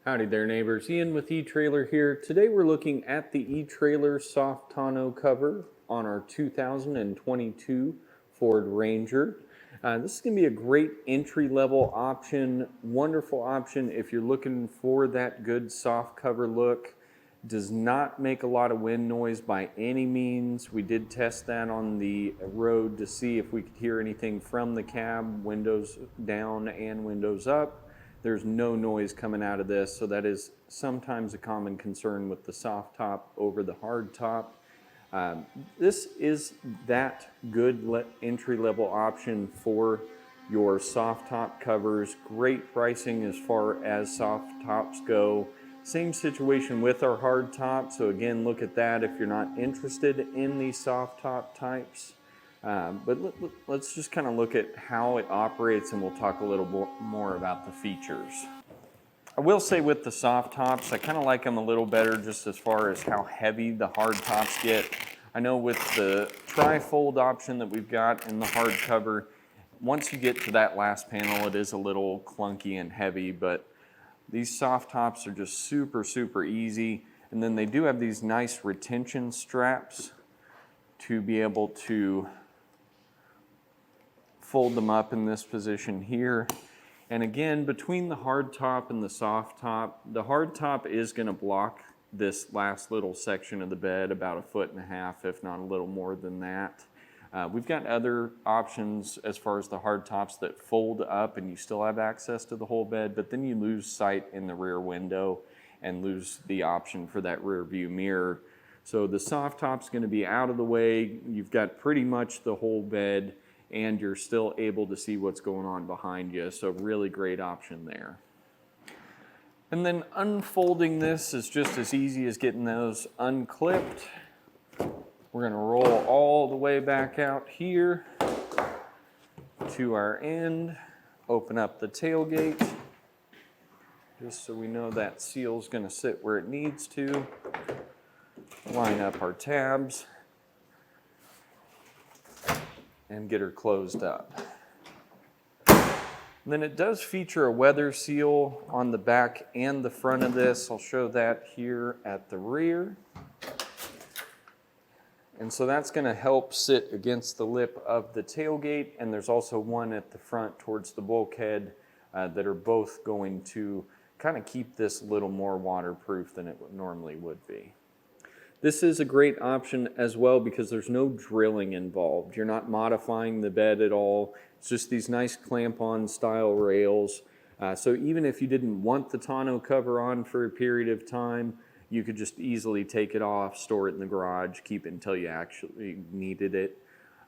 Howdy there neighbors, Ian with eTrailer here. Today we're looking at the eTrailer soft tonneau cover on our 2022 Ford Ranger. This is going to be a great entry-level option, wonderful option if you're looking for that good soft cover look. Does not make a lot of wind noise by any means. We did test that on the road to see if we could hear anything from the cab, windows down and windows up. There's no noise coming out of this, so that is sometimes a common concern with the soft top over the hard top. This is that good entry-level option for your soft top covers. Great pricing as far as soft tops go. Same situation with our hard top, so again, look at that if you're not interested in the soft top types. But let's just kind of look at how it operates, and we'll talk a little more about the features. I will say with the soft tops, I kind of like them a little better just as far as how heavy the hard tops get. I know with the tri-fold option that we've got in the hard cover, once you get to that last panel, it is a little clunky and heavy, but these soft tops are just super, super easy. And then they do have these nice retention straps to be able to fold them up in this position here. And again, between the hard top and the soft top, the hard top is going to block this last little section of the bed about 1.5 feet, if not a little more than that. We've got other options as far as the hard tops that fold up and you still have access to the whole bed, but then you lose sight in the rear window and lose the option for that rear view mirror. So the soft top's going to be out of the way. You've got pretty much the whole bed and you're still able to see what's going on behind you. So really great option there. And then unfolding this is just as easy as getting those unclipped. We're going to roll all the way back out here to our end, open up the tailgate, just so we know that seal is going to sit where it needs to. Line up our tabs and get her closed up. And then it does feature a weather seal on the back and the front of this. I'll show that here at the rear. And so that's going to help sit against the lip of the tailgate, and there's also one at the front towards the bulkhead that are both going to kind of keep this a little more waterproof than it normally would be. This is a great option as well because there's no drilling involved. You're not modifying the bed at all. It's just these nice clamp-on style rails. So even if you didn't want the tonneau cover on for a period of time, you could just easily take it off, store it in the garage, keep it until you actually needed it.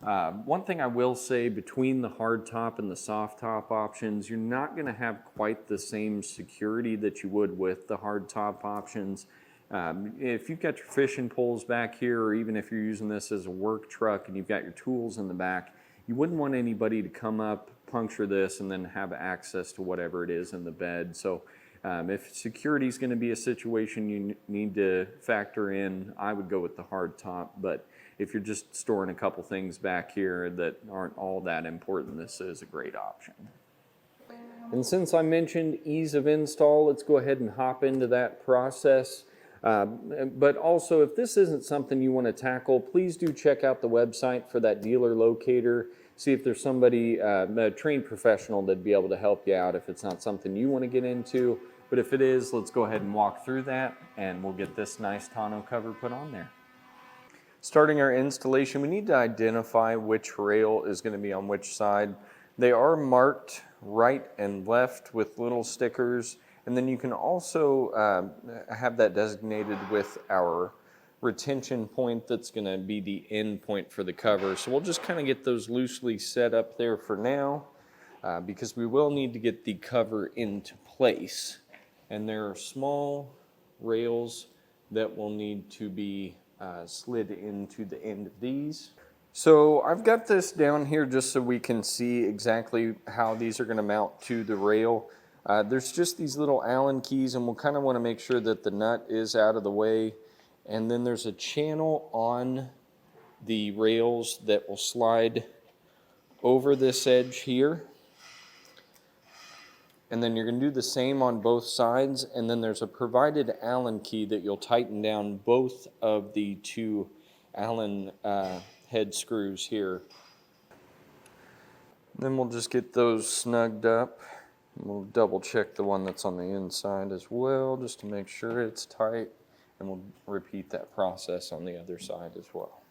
One thing I will say between the hard top and the soft top options, you're not going to have quite the same security that you would with the hard top options. If you've got your fishing poles back here, or even if you're using this as a work truck and you've got your tools in the back, you wouldn't want anybody to come up, puncture this, and then have access to whatever it is in the bed. So if security is going to be a situation you need to factor in, I would go with the hard top. But if you're just storing a couple things back here that aren't all that important, this is a great option. And since I mentioned ease of install, let's go ahead and hop into that process. But also, if this isn't something you want to tackle, please do check out the website for that dealer locator. See if there's somebody, a trained professional that'd be able to help you out if it's not something you want to get into. But if it is, let's go ahead and walk through that and we'll get this nice tonneau cover put on there. Starting our installation, we need to identify which rail is going to be on which side. They are marked right and left with little stickers. And then you can also have that designated with our retention point that's going to be the end point for the cover. So we'll just kind of get those loosely set up there for now because we will need to get the cover into place. And there are small rails that will need to be slid into the end of these. So I've got this down here just so we can see exactly how these are going to mount to the rail. There's just these little Allen keys, and we'll kind of want to make sure that the nut is out of the way. And then there's a channel on the rails that will slide over this edge here. And then you're going to do the same on both sides, and then there's a provided Allen key that you'll tighten down both of the two Allen head screws here. Then we'll just get those snugged up. We'll double check the one that's on the inside as well, just to make sure it's tight, and we'll repeat that process on the other side as well.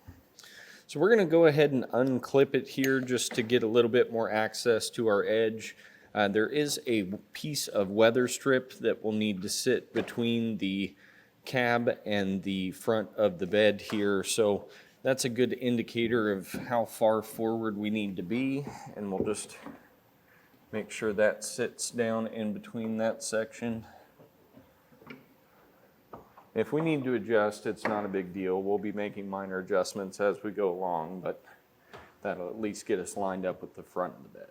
So we're going to go ahead and unclip it here just to get a little bit more access to our edge. There is a piece of weather strip that will need to sit between the cab and the front of the bed here. So that's a good indicator of how far forward we need to be. And we'll just make sure that sits down in between that section. If we need to adjust, it's not a big deal. We'll be making minor adjustments as we go along, but that'll at least get us lined up with the front of the bed.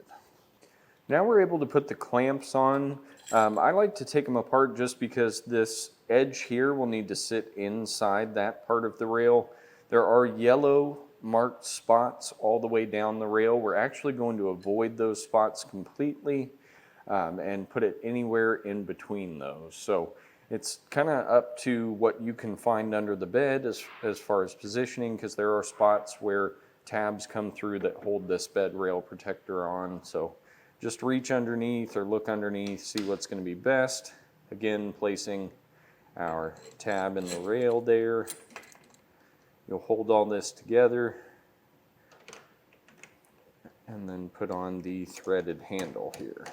Now we're able to put the clamps on. I like to take them apart just because this edge here will need to sit inside that part of the rail. There are yellow marked spots all the way down the rail. We're actually going to avoid those spots completely and put it anywhere in between those. So it's kind of up to what you can find under the bed as far as positioning, because there are spots where tabs come through that hold this bed rail protector on. So just reach underneath or look underneath, see what's going to be best. Again, placing our tab in the rail there. You'll hold all this together and then put on the threaded handle here.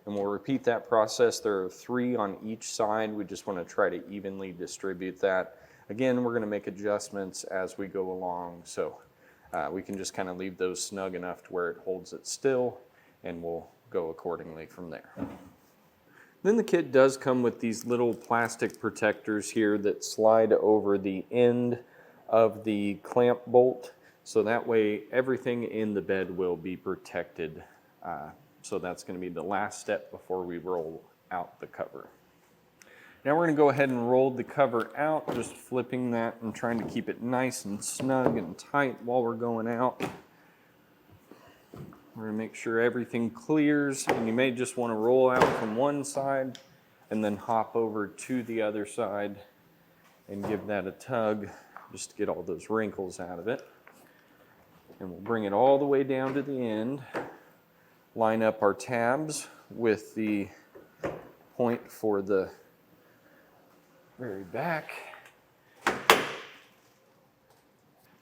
And we'll repeat that process. There are 3 on each side. We just want to try to evenly distribute that. Again, we're going to make adjustments as we go along. So we can just kind of leave those snug enough to where it holds it still, and we'll go accordingly from there. Then the kit does come with these little plastic protectors here that slide over the end of the clamp bolt, so that way everything in the bed will be protected. So that's going to be the last step before we roll out the cover. Now we're going to go ahead and roll the cover out, just flipping that and trying to keep it nice and snug and tight while we're going out. We're going to make sure everything clears, and you may just want to roll out from one side and then hop over to the other side and give that a tug just to get all those wrinkles out of it. And we'll bring it all the way down to the end, line up our tabs with the point for the very back.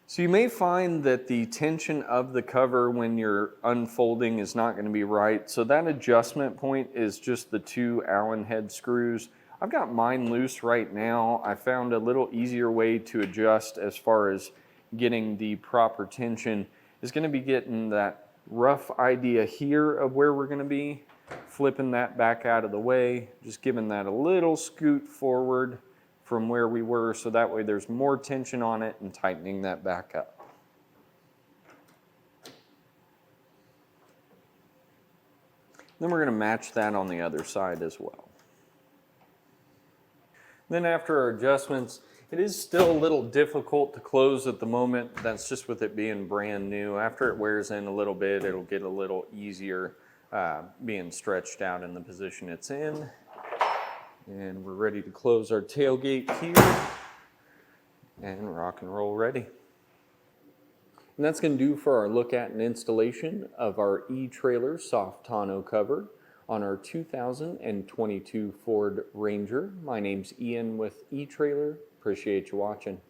So you may find that the tension of the cover when you're unfolding is not going to be right. So that adjustment point is just the 2 Allen head screws. I've got mine loose right now. I found a little easier way to adjust as far as getting the proper tension is going to be getting that rough idea here of where we're going to be, flipping that back out of the way, just giving that a little scoot forward from where we were, so that way there's more tension on it, and tightening that back up. Then we're going to match that on the other side as well. Then after our adjustments, it is still a little difficult to close at the moment. That's just with it being brand new. After it wears in a little bit, it'll get a little easier being stretched out in the position it's in. And we're ready to close our tailgate here and rock and roll ready. And that's going to do for our look at and installation of our eTrailer soft tonneau cover on our 2022 Ford Ranger. My name's Ian with eTrailer. Appreciate you watching.